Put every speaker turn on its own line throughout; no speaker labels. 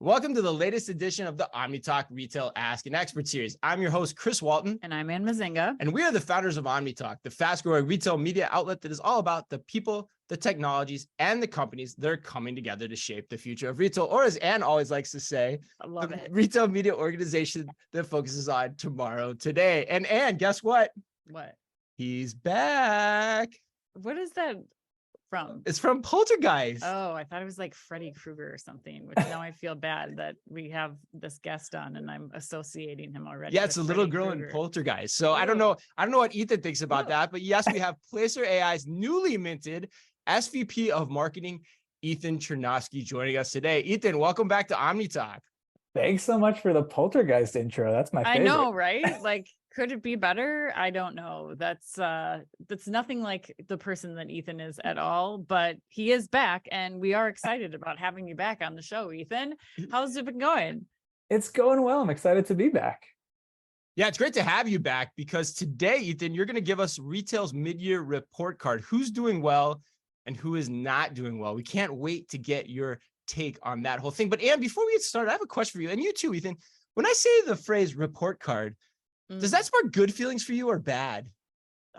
Welcome to the latest edition of the OmniTalk Retail Ask an Expert series. I'm your host, Chris Walton.
And I'm Ann Mazinga.
And we are the founders of OmniTalk, the fast-growing retail media outlet that is all about the people, the technologies, and the companies that are coming together to shape the future of retail, or as Ann always likes to say,
I love it.
Retail media organization that focuses on tomorrow, today. And Ann, guess what?
What?
He's back.
What is that from?
It's from Poltergeist.
Oh, I thought it was like Freddy Krueger or something, which now I feel bad that we have this guest on and I'm associating him already.
Yeah, it's a little girl in Poltergeist. So I don't know what Ethan thinks about that, but yes, we have Placer.ai's newly minted SVP of marketing, Ethan Chernofsky, joining us today. Ethan, welcome back to OmniTalk.
Thanks so much for the Poltergeist intro. That's my favorite.
I know, right? Like, could it be better? I don't know. That's nothing like the person that Ethan is at all, but he is back and we are excited about having you back on the show, Ethan. How's it been going?
It's going well. I'm excited to be back.
Yeah, it's great to have you back because today, Ethan, you're going to give us retail's mid-year report card. Who's doing well and who is not doing well? We can't wait to get your take on that whole thing. But Ann, before we get started, I have a question for you, and you too, Ethan. When I say the phrase report card, does that spark good feelings for you or bad?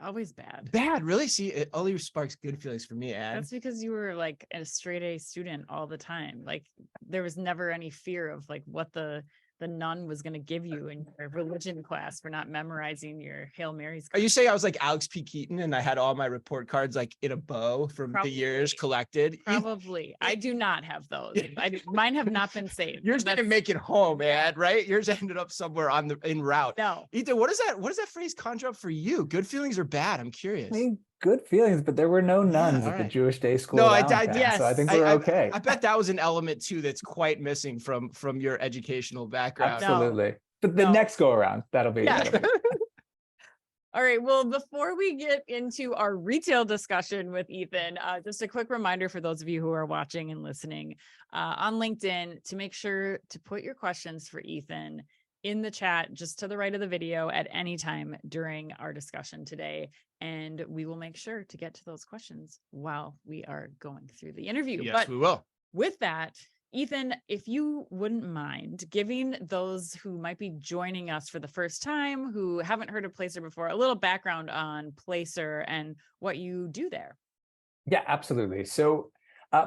Always bad.
Bad, really? See, it only sparks good feelings for me, Ann.
That's because you were like a straight A student all the time. Like there was never any fear of like what the nun was going to give you in your religion class for not memorizing your Hail Marys.
Are you saying I was like Alex P. Keaton and I had all my report cards like in a bow from the years collected?
Probably. I do not have those. Mine have not been saved.
Yours didn't make it home, Ann, right? Yours ended up somewhere en route.
No.
Ethan, what does that phrase conjure up for you? Good feelings or bad? I'm curious.
I mean, good feelings, but there were no nuns at the Jewish day school.
No,
yes.
So I think we're okay.
I bet that was an element too that's quite missing from your educational background.
Absolutely. But the next go around, that'll be.
All right. Well, before we get into our retail discussion with Ethan, just a quick reminder for those of you who are watching and listening on LinkedIn to make sure to put your questions for Ethan in the chat just to the right of the video at any time during our discussion today. And we will make sure to get to those questions while we are going through the interview.
Yes, we will.
With that, Ethan, if you wouldn't mind giving those who might be joining us for the first time, who haven't heard of Placer before, a little background on Placer and what you do there.
Yeah, absolutely. So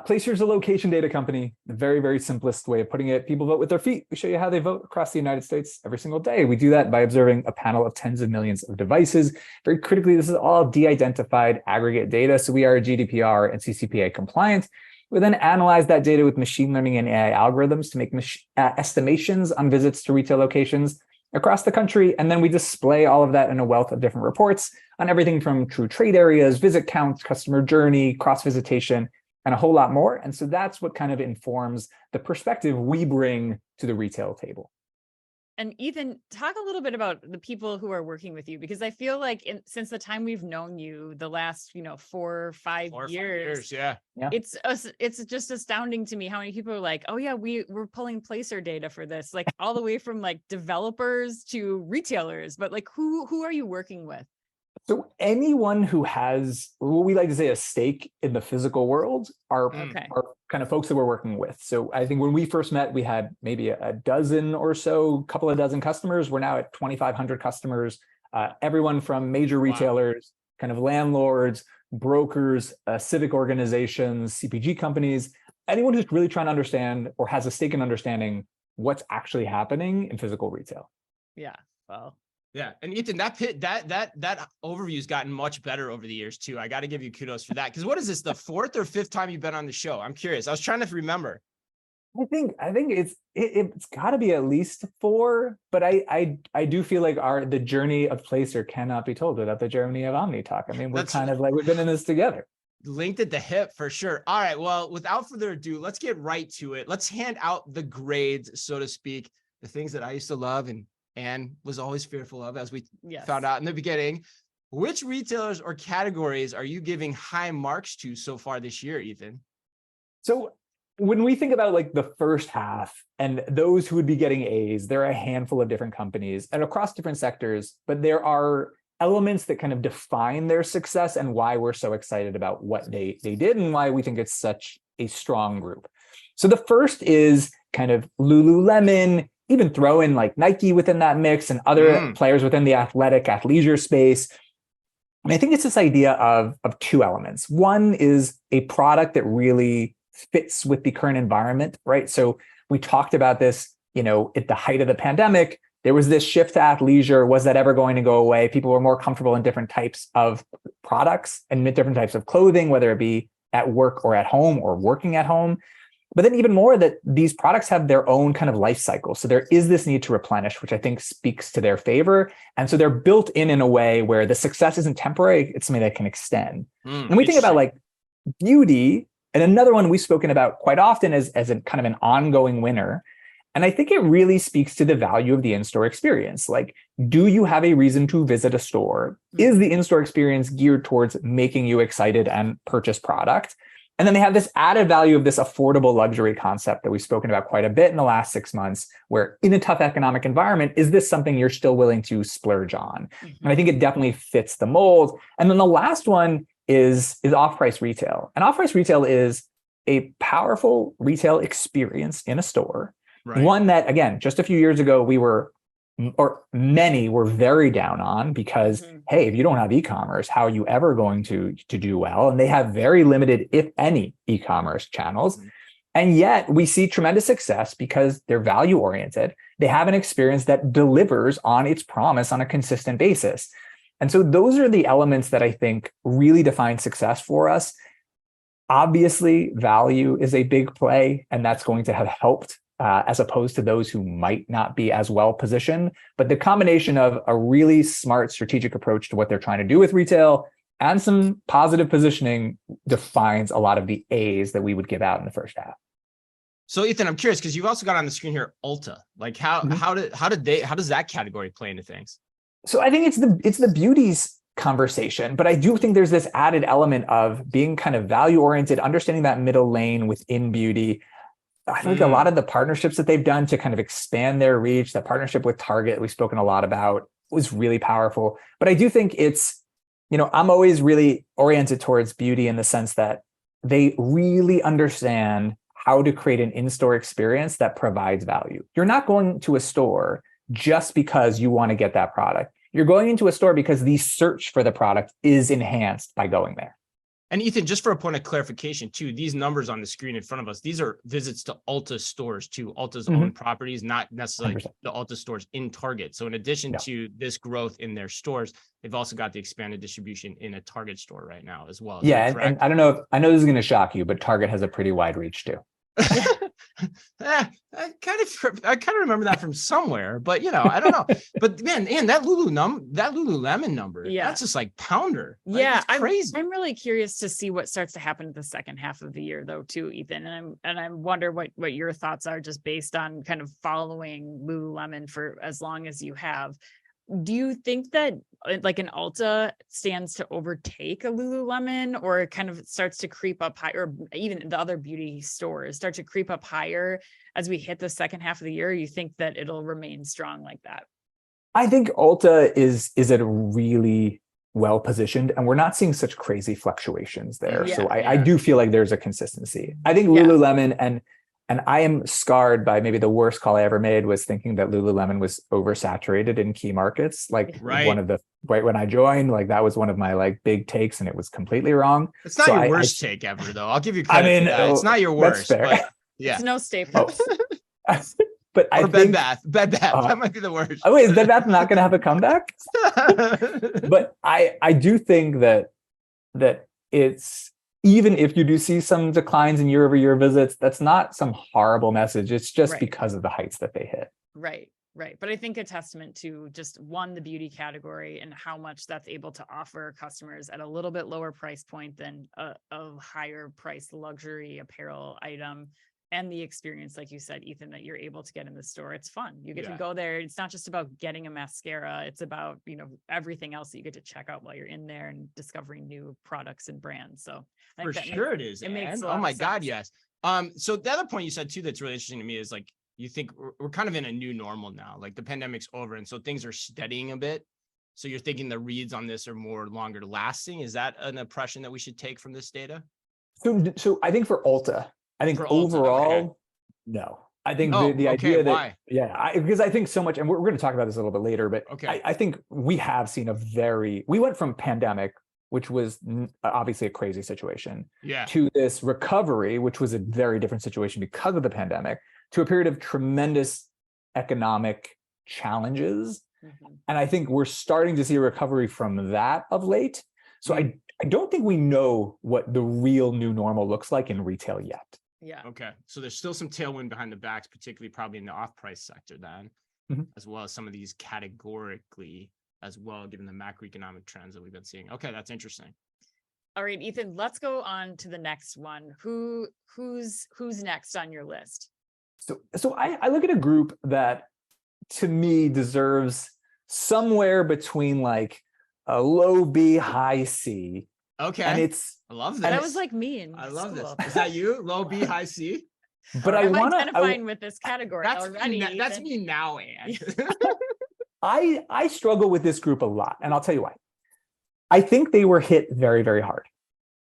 Placer is a location data company. The very, very simplest way of putting it, people vote with their feet. We show you how they vote across the United States every single day. We do that by observing a panel of tens of millions of devices. Very critically, this is all de-identified aggregate data. So we are GDPR and CCPA compliant. We then analyze that data with machine learning and AI algorithms to make estimations on visits to retail locations across the country. And then we display all of that in a wealth of different reports on everything from true trade areas, visit counts, customer journey, cross-visitation, and a whole lot more. And so that's what kind of informs the perspective we bring to the retail table.
And Ethan, talk a little bit about the people who are working with you, because I feel like since the time we've known you, the last 4 or 5 years,
yeah,
it's just astounding to me how many people are like, oh yeah, we're pulling Placer data for this, like all the way from like developers to retailers. But like, who are you working with?
So anyone who has what we like to say a stake in the physical world are kind of folks that we're working with. So I think when we first met, we had maybe a dozen or so, couple of dozen customers. We're now at 2,500 customers, everyone from major retailers, kind of landlords, brokers, civic organizations, CPG companies, anyone who's really trying to understand or has a stake in understanding what's actually happening in physical retail.
Yeah, well.
Yeah, and Ethan, that overview's gotten much better over the years too. I got to give you kudos for that, because what is this, the 4th or 5th time you've been on the show? I'm curious. I was trying to remember.
I think it's got to be at least 4, but I do feel like the journey of Placer cannot be told without the journey of OmniTalk. I mean, we're kind of like we've been in this together.
Linked at the hip for sure. All right, well, without further ado, let's get right to it. Let's hand out the grades, so to speak, the things that I used to love and was always fearful of, as we found out in the beginning. Which retailers or categories are you giving high marks to so far this year, Ethan?
So when we think about like the first half and those who would be getting A's, there are a handful of different companies and across different sectors, but there are elements that kind of define their success and why we're so excited about what they did and why we think it's such a strong group. So the first is kind of Lululemon, even throw in like Nike within that mix and other players within the athleisure space. And I think it's this idea of two elements. One is a product that really fits with the current environment, right? So we talked about this, at the height of the pandemic, there was this shift to athleisure. Was that ever going to go away? People were more comfortable in different types of products and different types of clothing, whether it be at work or at home or working at home. But then even more that these products have their own kind of life cycle. So there is this need to replenish, which I think speaks to their favor. And so they're built in a way where the success isn't temporary, it's something that can extend. And we think about like beauty, and another one we've spoken about quite often as a kind of an ongoing winner. And I think it really speaks to the value of the in-store experience. Like, do you have a reason to visit a store? Is the in-store experience geared towards making you excited and purchase product? And then they have this added value of this affordable luxury concept that we've spoken about quite a bit in the last 6 months, where in a tough economic environment, is this something you're still willing to splurge on? And I think it definitely fits the mold. And then the last one is off-price retail. And off-price retail is a powerful retail experience in a store. Right. One that, again, just a few years ago, many were very down on because, hey, if you don't have e-commerce, how are you ever going to do well? And they have very limited, if any, e-commerce channels. And yet we see tremendous success because they're value oriented. They have an experience that delivers on its promise on a consistent basis. And so those are the elements that I think really define success for us. Obviously, value is a big play, and that's going to have helped as opposed to those who might not be as well positioned. But the combination of a really smart strategic approach to what they're trying to do with retail and some positive positioning defines a lot of the A's that we would give out in the first half.
So Ethan, I'm curious because you've also got on the screen here Ulta. Like how does that category play into things?
So I think it's the beauties conversation, but I do think there's this added element of being kind of value oriented, understanding that middle lane within beauty. I think a lot of the partnerships that they've done to kind of expand their reach, that partnership with Target we've spoken a lot about, was really powerful. But I do think it's, I'm always really oriented towards beauty in the sense that they really understand how to create an in-store experience that provides value. You're not going to a store just because you want to get that product. You're going into a store because the search for the product is enhanced by going there.
And Ethan, just for a point of clarification too, these numbers on the screen in front of us, these are visits to Ulta stores too, Ulta's own properties, not necessarily 100%. The Ulta stores in Target. So in addition to this growth in their stores, they've also got the expanded distribution in a Target store right now as well.
Yeah, and I don't know I know this is going to shock you, but Target has a pretty wide reach too.
I kind of remember that from somewhere, but I don't know. But man, that Lululemon number, that's just like pounder.
Yeah,
it's crazy.
I'm really curious to see what starts to happen in the second half of the year, though, too, Ethan. And I wonder what your thoughts are, just based on kind of following Lululemon for as long as you have. Do you think that like an Ulta stands to overtake a Lululemon, or it kind of starts to creep up higher, or even the other beauty stores start to creep up higher as we hit the second half of the year? Or you think that it'll remain strong like that?
I think Ulta is at a really well positioned, and we're not seeing such crazy fluctuations there. So I do feel like there's a consistency. I think Lululemon and I am scarred by maybe the worst call I ever made was thinking that Lululemon was oversaturated in key markets. Like right when I joined, like that was one of my like big takes, and it was completely wrong.
It's not your worst take ever, though. I'll give you credit for that. It's not your worst. But
it's no staple.
But I think
Bed Bath. That might be the worst.
Oh wait, is Bed Bath not going to have a comeback? But I do think that it's, even if you do see some declines in year-over-year visits, that's not some horrible message. It's just because of the heights that they hit.
Right. But I think a testament to just the beauty category and how much that's able to offer customers at a little bit lower price point than a higher price luxury apparel item. And the experience, like you said, Ethan, that you're able to get in the store. It's fun. You get to go there. It's not just about getting a mascara. It's about, everything else that you get to check out while you're in there and discovering new products and brands. So I think
it is. It makes oh my God, yes. So the other point you said too that's really interesting to me is like, you think we're kind of in a new normal now. Like the pandemic's over, and so things are steadying a bit. So you're thinking the reads on this are more longer lasting. Is that an impression that we should take from this data?
So I think for Ulta, overall, no. I think
Oh,
the
okay.
idea that,
Why?
yeah, because I think so much, and we're going to talk about this a little bit later, but
Okay.
I think we have seen we went from pandemic, which was obviously a crazy situation,
Yeah.
to this recovery, which was a very different situation because of the pandemic, to a period of tremendous economic challenges. And I think we're starting to see a recovery from that of late. So I don't think we know what the real new normal looks like in retail yet.
Yeah.
Okay. So there's still some tailwind behind the backs, particularly probably in the off-price sector then, as well as some of these categorically as well, given the macroeconomic trends that we've been seeing. Okay, that's interesting.
All right, Ethan, let's go on to the next one. Who's next on your list?
So I look at a group that to me deserves somewhere between like a low B, high C.
Okay.
And
I love this.
That was like me in
I love
school.
this. Is that you? Low B, high C?
But
I'm identifying with this category already.
That's me now, Anne.
I struggle with this group a lot, and I'll tell you why. I think they were hit very, very hard.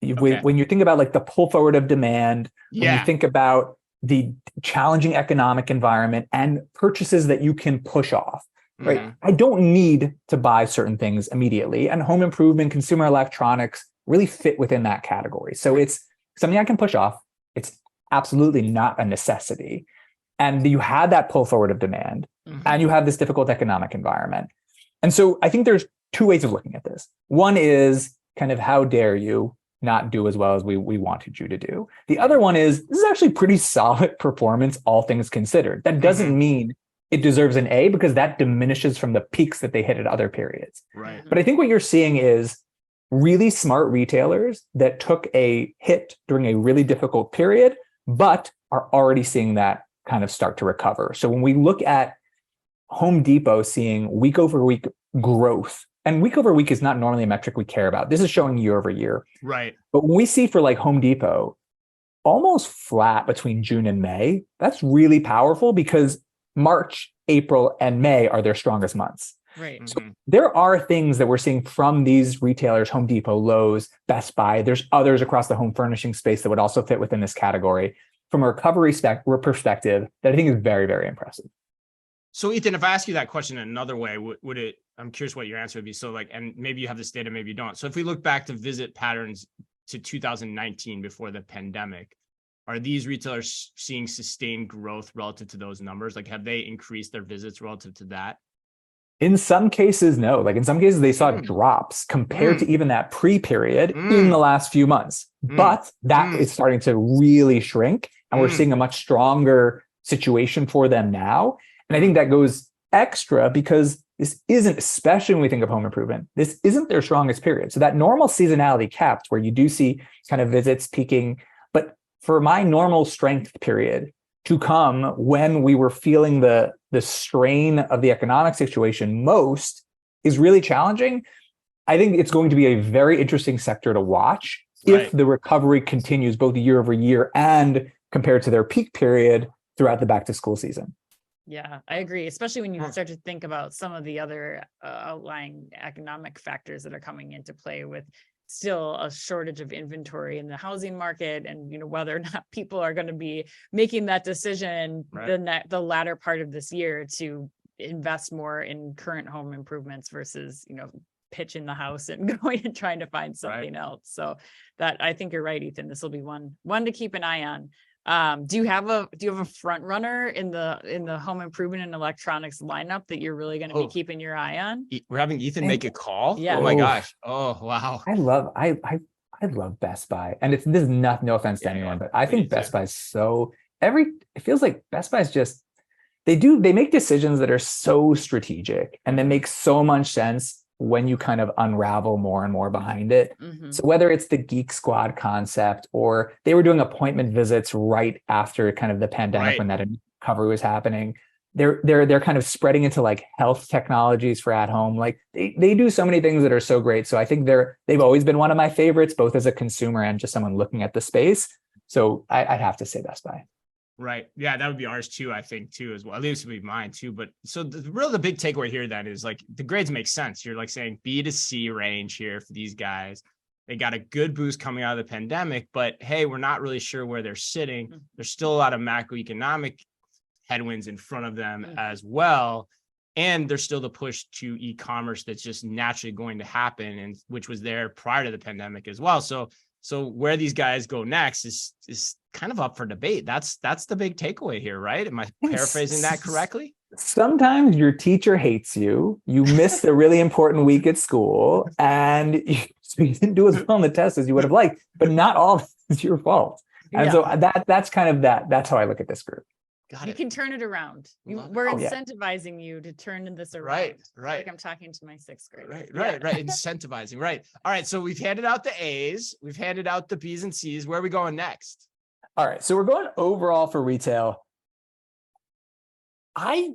When you think about like the pull forward of demand, when you think about the challenging economic environment and purchases that you can push off, right? I don't need to buy certain things immediately, and home improvement, consumer electronics really fit within that category. So it's something I can push off. It's absolutely not a necessity. And you had that pull forward of demand, and you have this difficult economic environment. And so I think there's two ways of looking at this. One is kind of, how dare you not do as well as we wanted you to do? The other one is, this is actually pretty solid performance, all things considered. That doesn't mean it deserves an A, because that diminishes from the peaks that they hit at other periods.
Right.
But I think what you're seeing is really smart retailers that took a hit during a really difficult period, but are already seeing that kind of start to recover. So when we look at Home Depot seeing week over week growth, and week over week is not normally a metric we care about. This is showing year over year.
Right.
But when we see for like Home Depot, almost flat between June and May, that's really powerful, because March, April, and May are their strongest months.
Right.
So there are things that we're seeing from these retailers, Home Depot, Lowe's, Best Buy. There's others across the home furnishing space that would also fit within this category from a recovery perspective that I think is very, very impressive.
So Ethan, if I ask you that question in another way, would it, I'm curious what your answer would be. So like, and maybe you have this data, maybe you don't. So if we look back to visit patterns to 2019 before the pandemic, are these retailers seeing sustained growth relative to those numbers? Like, have they increased their visits relative to that?
In some cases, no. Like in some cases, they saw drops compared to even that pre-period in the last few months. But that is starting to really shrink, and we're seeing a much stronger situation for them now. And I think that goes extra because this isn't, especially when we think of home improvement, this isn't their strongest period. So that normal seasonality capped, where you do see kind of visits peaking. But for my normal strength period to come, when we were feeling the strain of the economic situation most, is really challenging. I think it's going to be a very interesting sector to watch if the recovery continues both year over year and compared to their peak period throughout the back to school season.
Yeah, I agree, especially when you start to think about some of the other outlying economic factors that are coming into play, with still a shortage of inventory in the housing market, and whether or not people are going to be making that decision the latter part of this year to invest more in current home improvements versus pitching the house and going and trying to find something else. So that, I think you're right, Ethan. This will be one to keep an eye on. Do you have a front runner in the home improvement and electronics lineup that you're really going to be keeping your eye on?
We're having Ethan make a call.
Yeah.
Oh my gosh. Oh wow.
I love Best Buy, and this is no offense to anyone, but I think Best Buy is it feels like Best Buy is just, they make decisions that are so strategic, and they make so much sense when you kind of unravel more and more behind it. So whether it's the Geek Squad concept, or they were doing appointment visits right after kind of the pandemic when that recovery was happening, they're kind of spreading into like health technologies for at home. Like they do so many things that are so great. So I think they've always been one of my favorites, both as a consumer and just someone looking at the space. So I'd have to say Best Buy.
Right. Yeah, that would be ours too, I think, too, as well. At least it would be mine too. But so the big takeaway here then is like the grades make sense. You're like saying B to C range here for these guys. They got a good boost coming out of the pandemic, but hey, we're not really sure where they're sitting. There's still a lot of macroeconomic headwinds in front of them as well. And there's still the push to e-commerce that's just naturally going to happen, and which was there prior to the pandemic as well. So where these guys go next is kind of up for debate. That's the big takeaway here, right? Am I paraphrasing that correctly?
Sometimes your teacher hates you. You missed a really important week at school, and so you didn't do as well on the test as you would have liked. But not all is your fault. And so that's kind of that's how I look at this group.
You can turn it around. We're incentivizing you to turn this around.
Right.
Like I'm talking to my 6th grade.
Right. Incentivizing. Right. All right. So we've handed out the A's. We've handed out the B's and C's. Where are we going next?
All right. So we're going overall for retail. I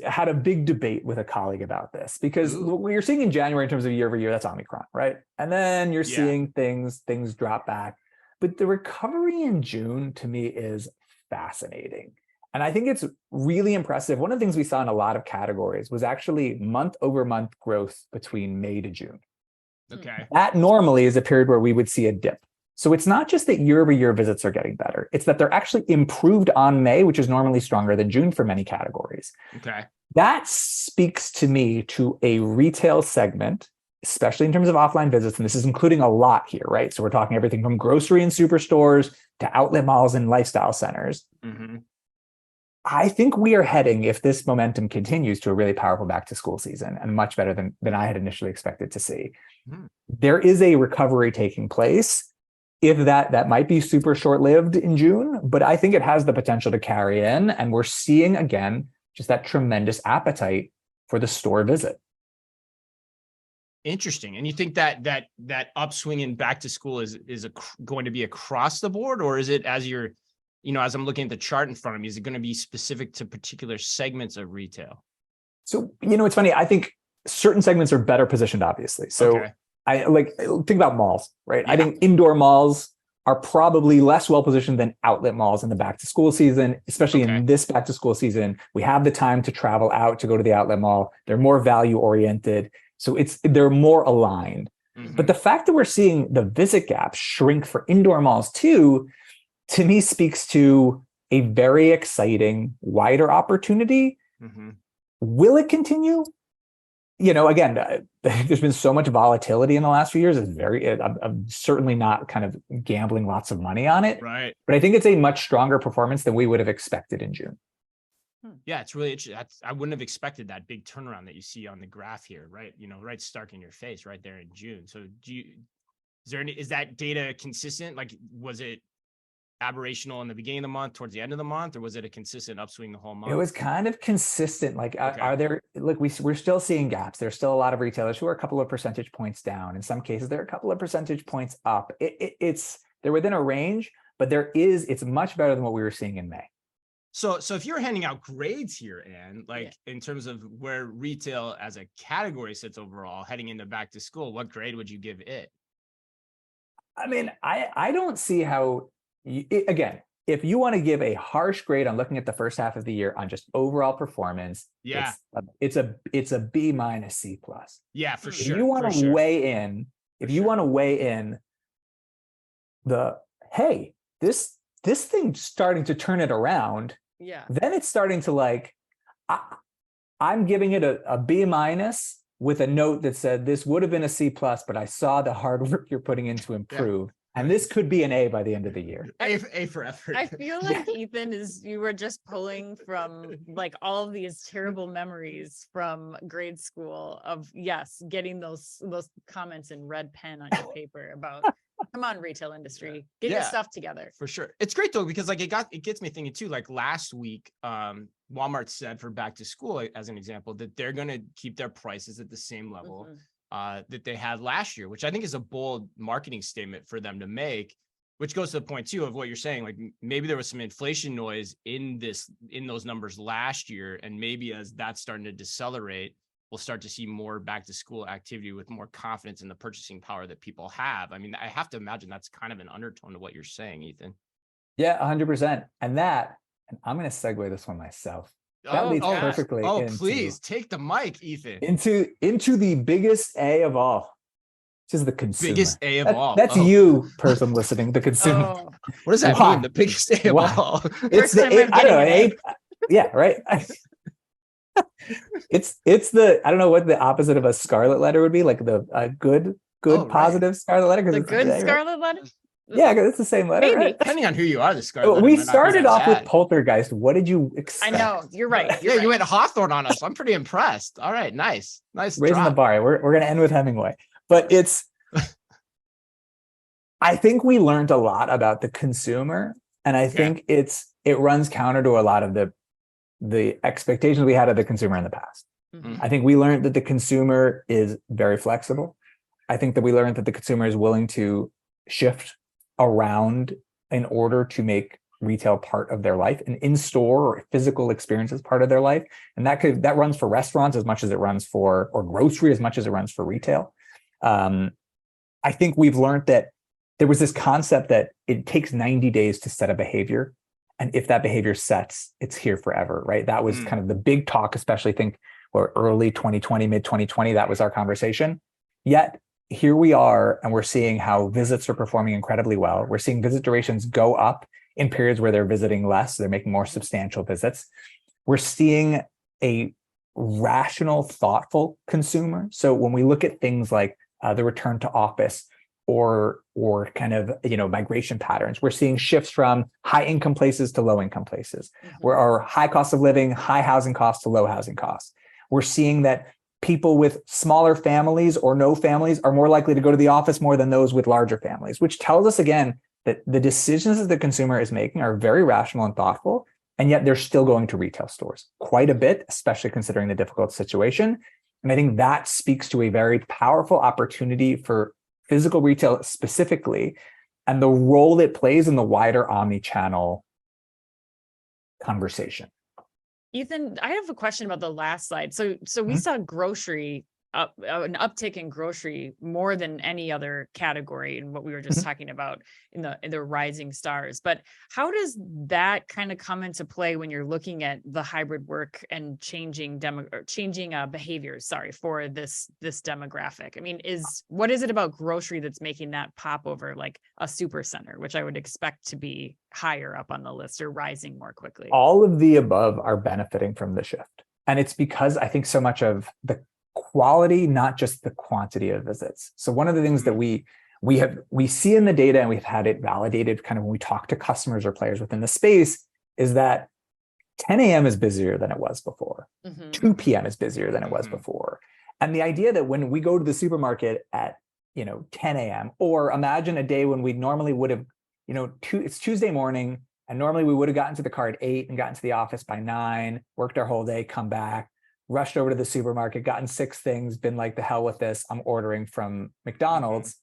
had a big debate with a colleague about this because what you're seeing in January in terms of year over year, that's Omicron, right? And then you're seeing things drop back. But the recovery in June to me is fascinating. And I think it's really impressive. One of the things we saw in a lot of categories was actually month over month growth between May to June.
Okay.
That normally is a period where we would see a dip. So it's not just that year over year visits are getting better. It's that they're actually improved on May, which is normally stronger than June for many categories.
Okay.
That speaks to me to a retail segment, especially in terms of offline visits. And this is including a lot here, right? So we're talking everything from grocery and superstores to outlet malls and lifestyle centers. I think we are heading, if this momentum continues, to a really powerful back to school season, and much better than I had initially expected to see. There is a recovery taking place. If that might be super short-lived in June, but I think it has the potential to carry in. And we're seeing, again, just that tremendous appetite for the store visit.
Interesting. And you think that upswing in back to school is going to be across the board, or is it, as you're, as I'm looking at the chart in front of me, is it going to be specific to particular segments of retail?
So, it's funny. I think certain segments are better positioned, obviously. So I think about malls, right? I think indoor malls are probably less well-positioned than outlet malls in the back to school season, especially in this back to school season. We have the time to travel out to go to the outlet mall. They're more value oriented. So they're more aligned. But the fact that we're seeing the visit gap shrink for indoor malls too, to me speaks to a very exciting, wider opportunity. Will it continue? Again, there's been so much volatility in the last few years. I'm certainly not kind of gambling lots of money on it.
Right.
But I think it's a much stronger performance than we would have expected in June.
Yeah, it's really interesting. I wouldn't have expected that big turnaround that you see on the graph here, right? Right stark in your face right there in June. So is that data consistent? Like, was it aberrational in the beginning of the month, towards the end of the month, or was it a consistent upswing the whole month?
It was kind of consistent. Like, we're still seeing gaps. There's still a lot of retailers who are a couple of percentage points down. In some cases, they're a couple of percentage points up. They're within a range, but it's much better than what we were seeing in May.
So if you're handing out grades here, Ann, in terms of where retail as a category sits overall, heading into back to school, what grade would you give it?
I mean, I don't see how. Again, if you want to give a harsh grade on looking at the first half of the year on just overall performance, it's a B minus C plus.
Yeah, for sure.
If you want to weigh in, want to weigh in this thing's starting to turn it around. Then it's starting to I'm giving it a B minus with a note that said this would have been a C plus, but I saw the hard work you're putting in to improve. And this could be an A by the end of the year.
A for effort.
I feel like Ethan you were just pulling from all of these terrible memories from grade school of getting those comments in red pen on your paper about, come on, retail industry, get your stuff together.
For sure. It's great though, because it gets me thinking too, last week, Walmart said for back to school, as an example, that they're going to keep their prices at the same level that they had last year, which I think is a bold marketing statement for them to make, which goes to the point too of what you're saying. Maybe there was some inflation noise in those numbers last year. And maybe as that's starting to decelerate, we'll start to see more back to school activity with more confidence in the purchasing power that people have. I mean, I have to imagine that's kind of an undertone to what you're saying, Ethan.
Yeah, 100%. And I'm going to segue this one myself. That leads perfectly.
Please take the mic, Ethan.
Into the biggest A of all. This is the consumer.
Biggest A of all.
That's you, person listening, the consumer.
Oh,
What does that
Why?
mean? The biggest A of
Why?
all.
It's
First time
the,
I'm
I don't know,
getting
yeah, right. It's the, I don't know what the opposite of a scarlet letter would be, like the good,
Oh, right.
positive scarlet letter.
the
It's
good
right?
scarlet letter?
Yeah, 'cause it's the same letter,
Maybe.
right?
Depending on who you are, the scarlet letter
We
might not be
started
that
off with
bad.
poltergeist. What did you
I
expect?
know, you're right.
Yeah,
You're
you
right.
went Hawthorne on us. I'm pretty impressed. All right, nice
Raising the
drop.
bar. We're gonna end with Hemingway, but it's. I think we learned a lot about the consumer, and I think it runs counter to a lot of the expectations we had of the consumer in the past.
Mhm.
I think we learned that the consumer is very flexible. I think that we learned that the consumer is willing to shift around in order to make retail part of their life, and in-store or physical experiences part of their life. And that runs for restaurants as much as it runs for, or grocery as much as it runs for retail. I think we've learned that there was this concept that it takes 90 days to set a behavior. And if that behavior sets, it's here forever, right? That was kind of the big talk, especially think early 2020, mid 2020, that was our conversation. Yet here we are, and we're seeing how visits are performing incredibly well. We're seeing visit durations go up in periods where they're visiting less, they're making more substantial visits. We're seeing a rational, thoughtful consumer. So when we look at things like the return to office or kind of, migration patterns, we're seeing shifts from high income places to low income places, where our high cost of living, high housing costs to low housing costs. We're seeing that people with smaller families or no families are more likely to go to the office more than those with larger families, which tells us again that the decisions that the consumer is making are very rational and thoughtful, and yet they're still going to retail stores quite a bit, especially considering the difficult situation. And I think that speaks to a very powerful opportunity for physical retail specifically, and the role it plays in the wider omni-channel conversation.
Ethan, I have a question about the last slide. So we saw grocery an uptick in grocery more than any other category in what we were just talking about in the rising stars. But how does that kind of come into play when you're looking at the hybrid work and changing behaviors, for this demographic? I mean, what is it about grocery that's making that pop over like a super center, which I would expect to be higher up on the list or rising more quickly?
All of the above are benefiting from the shift. And it's because I think so much of the quality, not just the quantity of visits. So one of the things that we see in the data, and we've had it validated kind of when we talk to customers or players within the space, is that 10 a.m. is busier than it was before. 2 p.m. is busier than it was before. And the idea that when we go to the supermarket at 10 a.m., or imagine a day when we normally would have, it's Tuesday morning, and normally we would have gotten to the car at 8 and gotten to the office by 9, worked our whole day, come back, rushed over to the supermarket, gotten 6 things, been like, the hell with this, I'm ordering from McDonald's.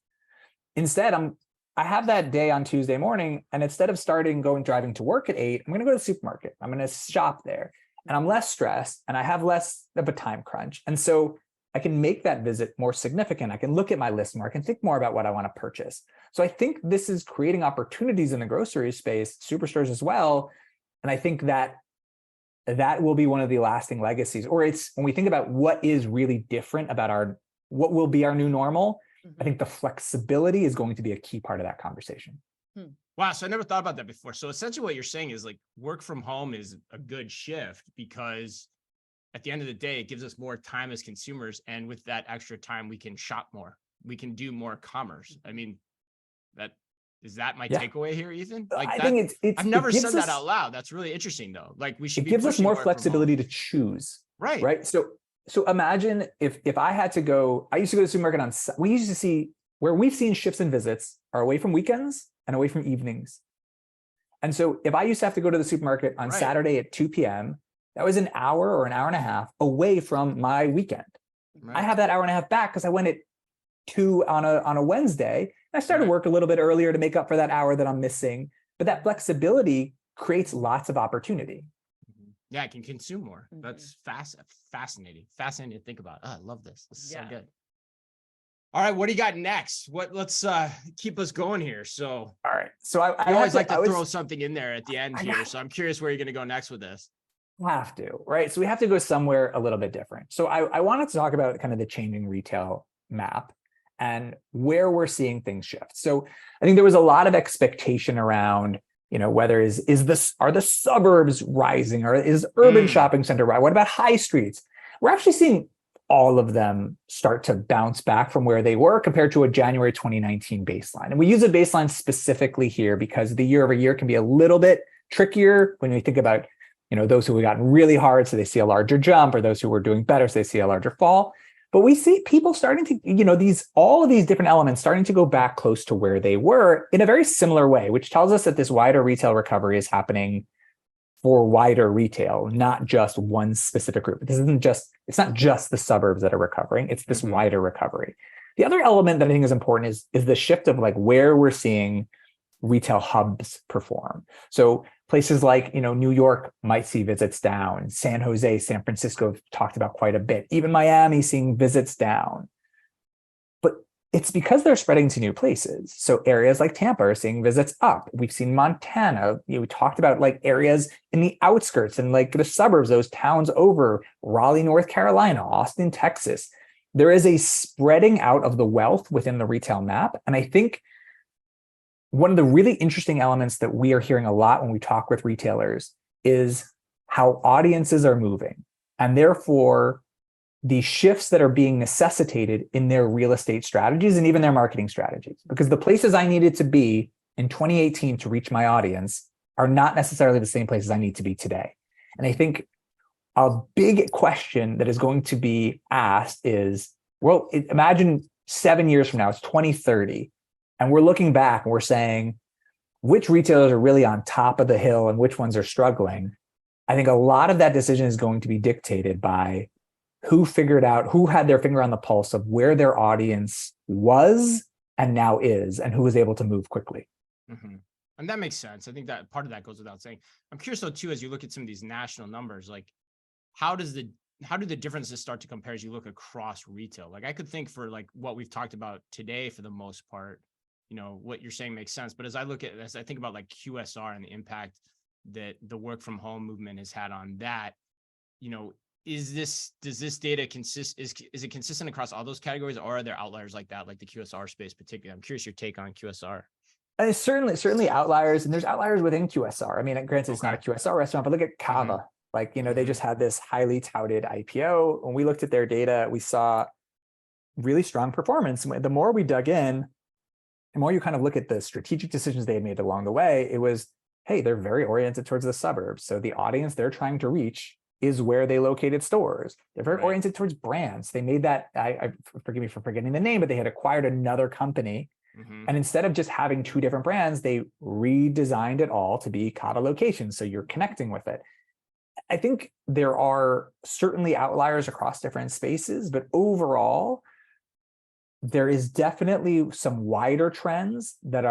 Instead, I have that day on Tuesday morning, and instead of driving to work at 8, I'm going to go to the supermarket. I'm going to shop there, and I'm less stressed, and I have less of a time crunch. And so I can make that visit more significant. I can look at my list more. I can think more about what I want to purchase. So I think this is creating opportunities in the grocery space, superstores as well. And I think that will be one of the lasting legacies, or it's when we think about what is really different about what will be our new normal. I think the flexibility is going to be a key part of that conversation.
Wow. So I never thought about that before. So essentially what you're saying is like work from home is a good shift, because at the end of the day, it gives us more time as consumers. And with that extra time, we can shop more. We can do more commerce. I mean, is that my takeaway here, Ethan? Like
I think
I've never said that out loud. That's really interesting though. Like we should
it gives us more flexibility to choose. Right. So imagine if I had to go, I used to go to the supermarket we used to see where we've seen shifts in visits are away from weekends and away from evenings. And so if I used to have to go to the supermarket on Saturday at 2 p.m., that was an hour or an hour and a half away from my weekend. I have that hour and a half back because I went at 2 on a Wednesday. I started work a little bit earlier to make up for that hour that I'm missing. But that flexibility creates lots of opportunity.
Yeah, I can consume more. That's fascinating to think about. Oh, I love this. This is so good. All right, what do you got next? Let's keep us going here. So,
all right. So I
always like to throw something in there at the end here. So I'm curious where you're going to go next with this.
Have to, right? So we have to go somewhere a little bit different. So I wanted to talk about kind of the changing retail map. and where we're seeing things shift. So I think there was a lot of expectation around, whether are the suburbs rising, or is urban shopping center rising? What about high streets? We're actually seeing all of them start to bounce back from where they were compared to a January 2019 baseline. And we use a baseline specifically here because the year over year can be a little bit trickier when we think about, those who have gotten really hard, so they see a larger jump, or those who were doing better, so they see a larger fall. But we see people starting to, all of these different elements starting to go back close to where they were in a very similar way, which tells us that this wider retail recovery is happening for wider retail, not just one specific group. It's not just the suburbs that are recovering, it's this wider recovery. The other element that I think is important is the shift of like where we're seeing retail hubs perform. So places like, New York might see visits down, San Jose, San Francisco have talked about quite a bit, even Miami seeing visits down. But it's because they're spreading to new places. So areas like Tampa are seeing visits up. We've seen Montana. We talked about like areas in the outskirts and like the suburbs, those towns over Raleigh, North Carolina, Austin, Texas. There is a spreading out of the wealth within the retail map. And I think one of the really interesting elements that we are hearing a lot when we talk with retailers is how audiences are moving, and therefore the shifts that are being necessitated in their real estate strategies and even their marketing strategies. Because the places I needed to be in 2018 to reach my audience are not necessarily the same places I need to be today. And I think a big question that is going to be asked is, well, imagine 7 years from now, it's 2030. And we're looking back and we're saying, which retailers are really on top of the hill and which ones are struggling? I think a lot of that decision is going to be dictated by who had their finger on the pulse of where their audience was and now is, and who was able to move quickly.
And that makes sense. I think that part of that goes without saying. I'm curious though, too, as you look at some of these national numbers, like how do the differences start to compare as you look across retail? Like I could think for like what we've talked about today, for the most part, what you're saying makes sense. But as I think about like QSR and the impact that the work from home movement has had on that, does this data is it consistent across all those categories, or are there outliers like that, like the QSR space particularly? I'm curious your take on QSR.
And certainly outliers, and there's outliers within QSR. I mean, granted, it's not a QSR restaurant, but look at Cava. Like, they just had this highly touted IPO. When we looked at their data, we saw really strong performance. The more we dug in, the more you kind of look at the strategic decisions they had made along the way, it was, hey, they're very oriented towards the suburbs. So the audience they're trying to reach is where they located stores. They're very oriented towards brands. They made that, forgive me for forgetting the name, but they had acquired another company. And instead of just having two different brands, they redesigned it all to be Cava locations. So you're connecting with it. I think there are certainly outliers across different spaces, but overall, there is definitely some wider trends that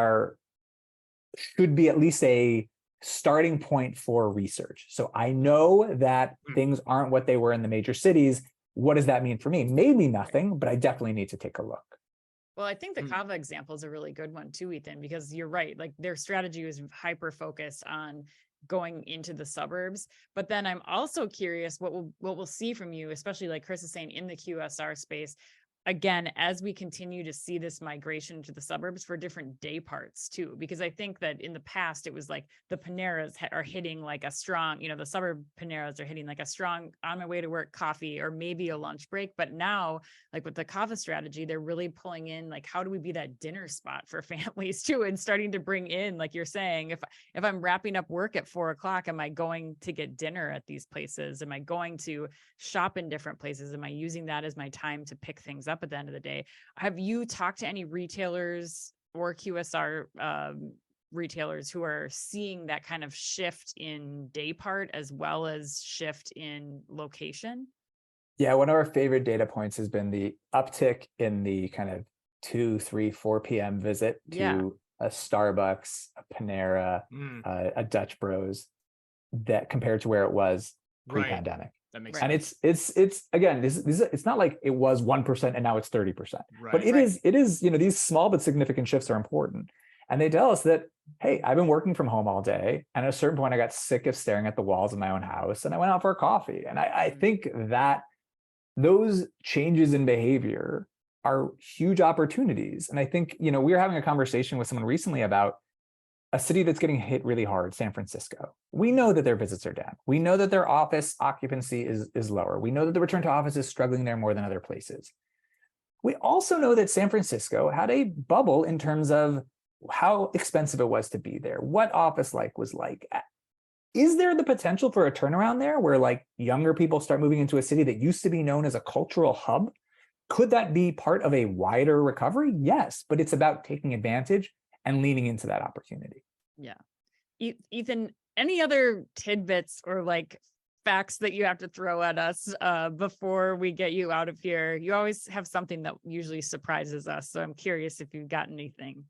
should be at least a starting point for research. So I know that things aren't what they were in the major cities. What does that mean for me? Maybe nothing, but I definitely need to take a look.
Well, I think the Cava example is a really good one too, Ethan, because you're right. Like their strategy was hyper focused on going into the suburbs. But then I'm also curious what we'll see from you, especially like Chris is saying in the QSR space. Again, as we continue to see this migration to the suburbs for different day parts too, because I think that in the past, it was like the Paneras are hitting like a strong, the suburb Paneras are hitting like a strong on my way to work coffee or maybe a lunch break. But now, like with the Cava strategy, they're really pulling in, like, how do we be that dinner spot for families too? And starting to bring in, like you're saying, if I'm wrapping up work at 4 o'clock, am I going to get dinner at these places? Am I going to shop in different places? Am I using that as my time to pick things up at the end of the day? Have you talked to any retailers or QSR retailers who are seeing that kind of shift in day part as well as shift in location?
Yeah, one of our favorite data points has been the uptick in the kind of 2, 3, 4 p.m. visit to a Starbucks, a Panera, a Dutch Bros, that compared to where it was pre-pandemic.
That makes
sense.
And
it's again, it's not like it was 1% and now it's 30%, but it is, these small but significant shifts are important. And they tell us that, hey, I've been working from home all day. And at a certain point, I got sick of staring at the walls of my own house and I went out for a coffee. And I think that those changes in behavior are huge opportunities. And I think, we were having a conversation with someone recently about a city that's getting hit really hard, San Francisco. We know that their visits are down. We know that their office occupancy is lower. We know that the return to office is struggling there more than other places. We also know that San Francisco had a bubble in terms of how expensive it was to be there, what office life was like. Is there the potential for a turnaround there where like younger people start moving into a city that used to be known as a cultural hub? Could that be part of a wider recovery? Yes, but it's about taking advantage and leaning into that opportunity.
Yeah. Ethan, any other tidbits or like facts that you have to throw at us before we get you out of here? You always have something that usually surprises us. So I'm curious if you've got anything.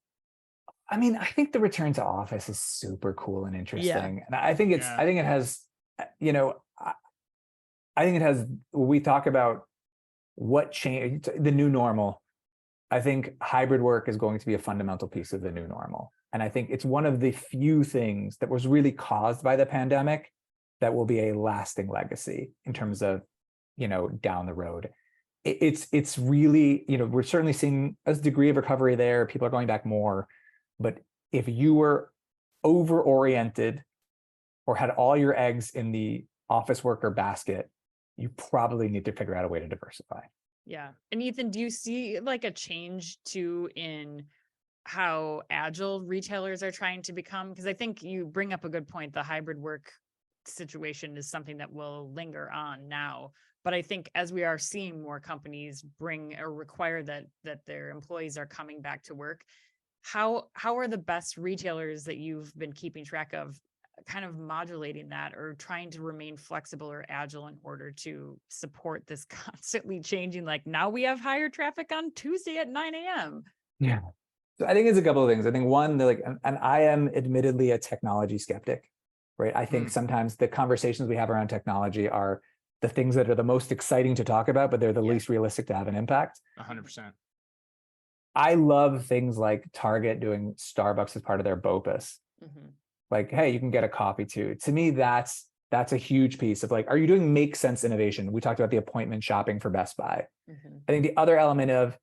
I mean, I think the return to office is super cool and interesting.
Yeah.
And I think it's, I think it has, I think it has, we talk about what change, the new normal. I think hybrid work is going to be a fundamental piece of the new normal. And I think it's one of the few things that was really caused by the pandemic that will be a lasting legacy in terms of, down the road. It's really, we're certainly seeing a degree of recovery there. People are going back more. But if you were over-oriented or had all your eggs in the office worker basket, you probably need to figure out a way to diversify.
Yeah. And Ethan, do you see like a change too in how agile retailers are trying to become? Because I think you bring up a good point. The hybrid work situation is something that will linger on now. But I think as we are seeing more companies bring or require that their employees are coming back to work, how are the best retailers that you've been keeping track of kind of modulating that or trying to remain flexible or agile in order to support this constantly changing, like now we have higher traffic on Tuesday at 9 a.m.
Yeah. So I think it's a couple of things. I think one, like, and I am admittedly a technology skeptic, right? I think sometimes the conversations we have around technology are the things that are the most exciting to talk about, but they're the least realistic to have an impact.
100%.
I love things like Target doing Starbucks as part of their BOPUS. Like, hey, you can get a coffee too. To me, that's a huge piece of like, are you doing make sense innovation? We talked about the appointment shopping for Best Buy. I think the other element of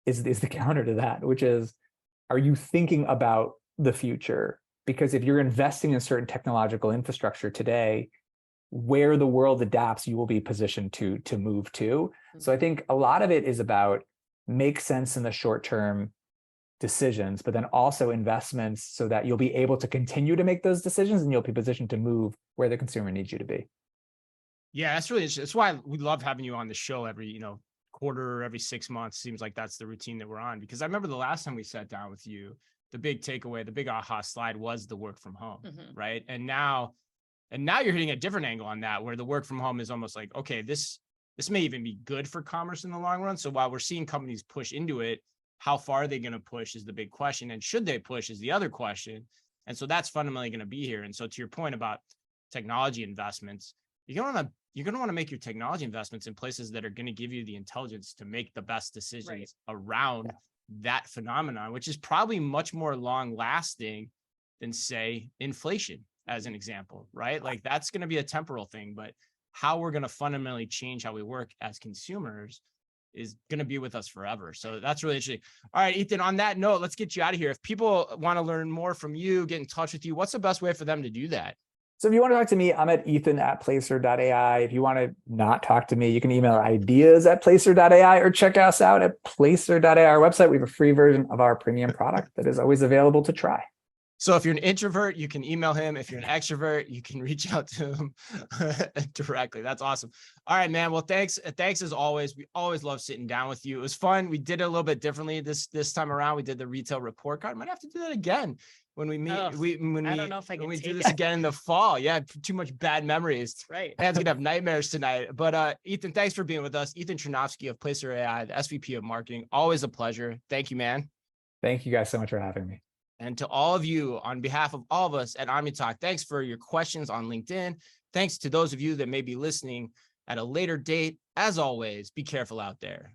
is the counter to that, which is, are you thinking about the future? Because if you're investing in certain technological infrastructure today, where the world adapts, you will be positioned to move to. So I think a lot of it is about make sense in the short term decisions, but then also investments so that you'll be able to continue to make those decisions and you'll be positioned to move where the consumer needs you to be.
Yeah, that's really interesting. That's why we love having you on the show every, quarter or every 6 months. Seems like that's the routine that we're on, because I remember the last time we sat down with you, the big takeaway, the big aha slide was the work from home, right? And now you're hitting a different angle on that, where the work from home is almost like, okay, this may even be good for commerce in the long run. So while we're seeing companies push into it, how far are they going to push is the big question. And should they push is the other question. And so that's fundamentally going to be here. And so to your point about technology investments, you're going to want to make your technology investments in places that are going to give you the intelligence to make the best decisions around that phenomenon, which is probably much more long lasting than, say, inflation, as an example, right? Like that's going to be a temporal thing, but how we're going to fundamentally change how we work as consumers is going to be with us forever. So that's really interesting. All right, Ethan, on that note, let's get you out of here. If people want to learn more from you, get in touch with you, what's the best way for them to do that?
So if you want to talk to me, I'm at Ethan@Placer.ai. If you want to not talk to me, you can email ideas@Placer.ai or check us out at Placer.ai, our website. We have a free version of our premium product that is always available to try.
So if you're an introvert, you can email him. If you're an extrovert, you can reach out to him directly. That's awesome. All right, man. Well, thanks as always. We always love sitting down with you. It was fun. We did it a little bit differently this time around. We did the retail report card. Might have to do that again when we meet. I don't know if I can do this again in the fall. Yeah, too much bad memories.
That's right.
Man's gonna have nightmares tonight. But Ethan, thanks for being with us. Ethan Chernofsky of Placer.ai, the SVP of marketing. Always a pleasure. Thank you, man.
Thank you guys so much for having me.
And to all of you, on behalf of all of us at OmniTalk, thanks for your questions on LinkedIn. Thanks to those of you that may be listening at a later date. As always, be careful out there.